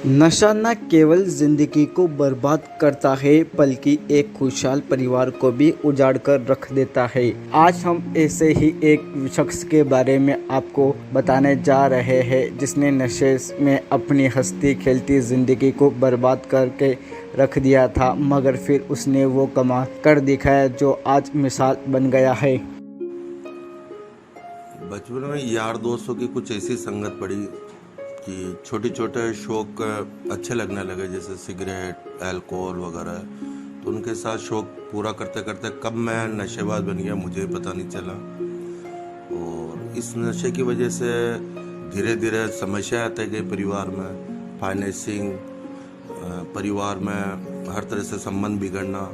नशा न केवल ज़िंदगी को बर्बाद करता है बल्कि एक खुशहाल परिवार को भी उजाड़ कर रख देता है। आज हम ऐसे ही एक शख्स के बारे में आपको बताने जा रहे हैं जिसने नशे में अपनी हंसती खेलती ज़िंदगी को बर्बाद करके रख दिया था, मगर फिर उसने वो कमाल कर दिखाया जो आज मिसाल बन गया है। बचपन में यार दोस्तों की कुछ ऐसी संगत पड़ी कि छोटे छोटे शौक अच्छे लगने लगे, जैसे सिगरेट, अल्कोहल वगैरह। तो उनके साथ शौक पूरा करते करते कब मैं नशेबाज बन गया मुझे पता नहीं चला। और इस नशे की वजह से धीरे धीरे समस्या आती गई परिवार में, फाइनेंसिंग, परिवार में हर तरह से संबंध बिगड़ना।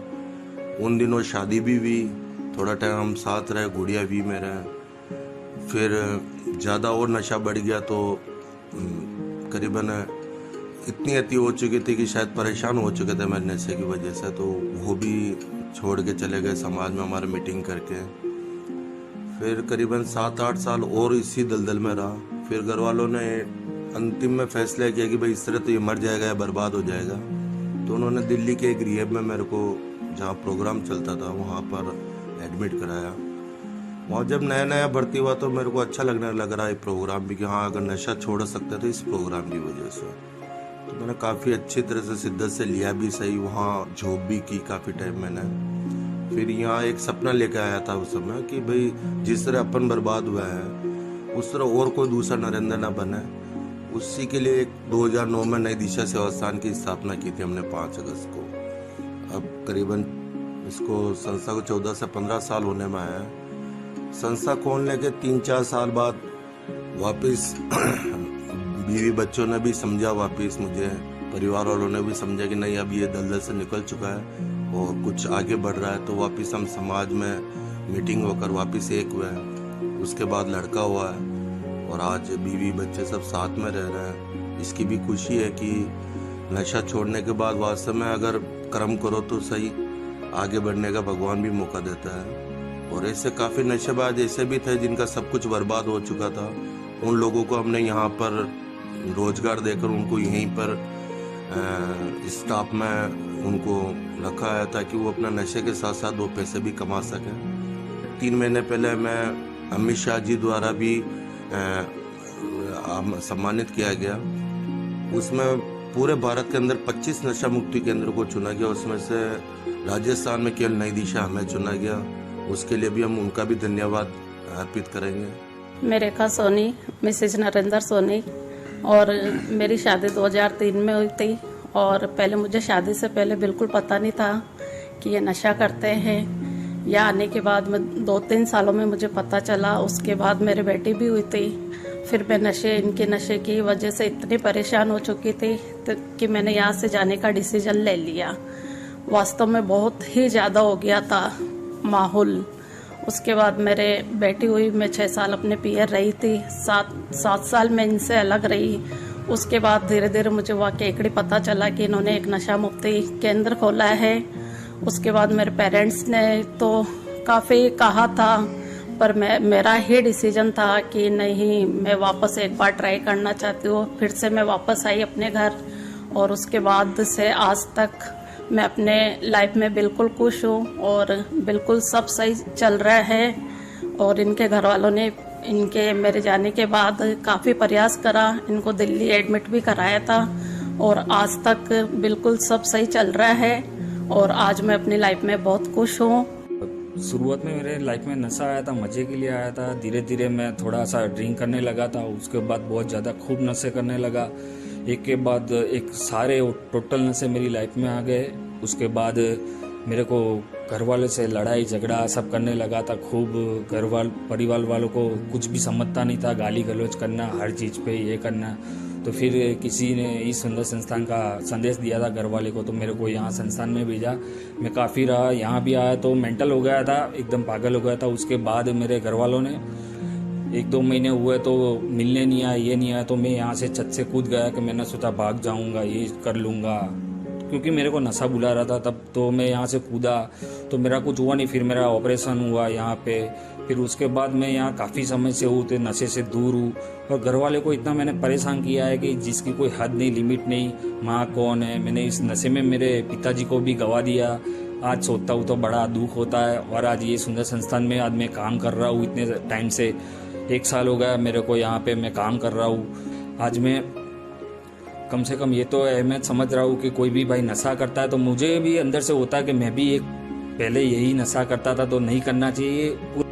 उन दिनों शादी भी हुई, थोड़ा टाइम हम साथ रहे, गुड़िया भी में रहे। फिर ज़्यादा और नशा बढ़ गया तो करीबन इतनी अति हो चुकी थी कि शायद परेशान हो चुके थे मेरे नशे की वजह से। तो वो भी छोड़ के चले गए समाज में हमारे मीटिंग करके। फिर करीबन 7-8 साल और इसी दलदल में रहा। फिर घर वालों ने अंतिम में फैसला किया कि भाई इस तरह तो ये मर जाएगा या बर्बाद हो जाएगा। तो उन्होंने दिल्ली के एक रिहैब में मेरे को, जहाँ प्रोग्राम चलता था, वहाँ पर एडमिट कराया। वहाँ जब नया नया भर्ती हुआ तो मेरे को अच्छा लगने लग रहा है प्रोग्राम भी, कि हाँ अगर नशा छोड़ सकते तो इस प्रोग्राम की वजह से। तो मैंने काफ़ी अच्छी तरह से शिद्दत से लिया भी सही, वहाँ जॉब भी की काफ़ी टाइम मैंने। फिर यहाँ एक सपना लेके आया था उस समय कि भाई जिस तरह अपन बर्बाद हुआ है उस तरह और कोई दूसरा नरेंद्र ना बने। उसी के लिए 2009 में नई दिशा सेवा स्थान की स्थापना की थी हमने 5 अगस्त को। अब करीबन इसको संस्था को 14 से 15 साल होने में आया है। संस्था खोलने के 3-4 साल बाद वापस बीवी बच्चों ने भी समझा, वापस मुझे परिवार वालों ने भी समझा कि नहीं अब ये दलदल से निकल चुका है और कुछ आगे बढ़ रहा है। तो वापस हम समाज में मीटिंग होकर वापस एक हुए हैं। उसके बाद लड़का हुआ है और आज बीवी बच्चे सब साथ में रह रहे हैं। इसकी भी खुशी है कि नशा छोड़ने के बाद वास्तव में अगर कर्म करो तो सही, आगे बढ़ने का भगवान भी मौका देता है। और ऐसे काफ़ी नशेबाज ऐसे भी थे जिनका सब कुछ बर्बाद हो चुका था। उन लोगों को हमने यहाँ पर रोजगार देकर उनको यहीं पर स्टाफ में उनको रखा है ताकि वो अपना नशे के साथ साथ 2 पैसे भी कमा सकें। 3 महीने पहले मैं अमित शाह जी द्वारा भी सम्मानित किया गया। उसमें पूरे भारत के अंदर 25 नशा मुक्ति केंद्र को चुना गया, उसमें से राजस्थान में केवल नई दिशा हमें चुना गया। उसके लिए भी हम उनका भी धन्यवाद अर्पित करेंगे। मेरे का सोनी, मिसेज नरेंद्र सोनी, और मेरी शादी 2003 में हुई थी। और पहले मुझे शादी से पहले बिल्कुल पता नहीं था कि ये नशा करते हैं। या आने के बाद में 2-3 सालों में मुझे पता चला। उसके बाद मेरी बेटी भी हुई थी। फिर मैं इनके नशे की वजह से इतनी परेशान हो चुकी थी कि मैंने यहाँ से जाने का डिसीजन ले लिया। वास्तव में बहुत ही ज़्यादा हो गया था माहौल। उसके बाद मेरे बेटी हुई, मैं 6 साल अपने पियर रही थी, 7 साल मैं इनसे अलग रही। उसके बाद धीरे धीरे मुझे वहाँ केकड़ी पता चला कि इन्होंने एक नशा मुक्ति केंद्र खोला है। उसके बाद मेरे पेरेंट्स ने तो काफ़ी कहा था, पर मेरा ही डिसीजन था कि नहीं, मैं वापस एक बार ट्राई करना चाहती हूँ। फिर से मैं वापस आई अपने घर और उसके बाद से आज तक मैं अपने लाइफ में बिल्कुल खुश हूँ और बिल्कुल सब सही चल रहा है। और इनके घर वालों ने इनके मेरे जाने के बाद काफ़ी प्रयास करा, इनको दिल्ली एडमिट भी कराया था और आज तक बिल्कुल सब सही चल रहा है और आज मैं अपनी लाइफ में बहुत खुश हूँ। शुरुआत में मेरे लाइफ में नशा आया था, मज़े के लिए आया था। धीरे धीरे मैं थोड़ा सा ड्रिंक करने लगा था, उसके बाद बहुत ज़्यादा खूब नशे करने लगा। एक के बाद एक सारे टोटल नशे मेरी लाइफ में आ गए। उसके बाद मेरे को घर वाले से लड़ाई झगड़ा सब करने लगा था खूब। परिवार वालों को कुछ भी समझता नहीं था, गाली गलौज करना, हर चीज़ पे ये करना। तो फिर किसी ने इस सुंदर संस्थान का संदेश दिया था घर वाले को, तो मेरे को यहाँ संस्थान में भेजा। मैं काफ़ी रहा, यहाँ भी आया तो मेंटल हो गया था, एकदम पागल हो गया था। उसके बाद मेरे घर वालों ने 1-2 महीने हुए तो मिलने नहीं आया, ये नहीं आया, तो मैं यहाँ से छत से कूद गया कि मैंने सोचा भाग जाऊँगा, ये कर लूँगा, क्योंकि मेरे को नशा बुला रहा था तब। तो मैं यहाँ से कूदा तो मेरा कुछ हुआ नहीं। फिर मेरा ऑपरेशन हुआ यहाँ पे, फिर उसके बाद मैं यहाँ काफ़ी समय से हूँ, तो नशे से दूर हूँ। और घर वाले को इतना मैंने परेशान किया है कि जिसकी कोई हद नहीं, लिमिट नहीं। माँ कौन है, मैंने इस नशे में मेरे पिताजी को भी गवा दिया। आज सोचता हूँ तो बड़ा दुख होता है। और आज ये सुंदर संस्थान में आज मैं काम कर रहा हूँ इतने टाइम से, 1 साल हो गया मेरे को यहाँ पे मैं काम कर रहा हूँ। आज मैं कम से कम ये तो अहमियत समझ रहा हूँ कि कोई भी भाई नशा करता है तो मुझे भी अंदर से होता है कि मैं भी एक पहले यही नशा करता था, तो नहीं करना चाहिए।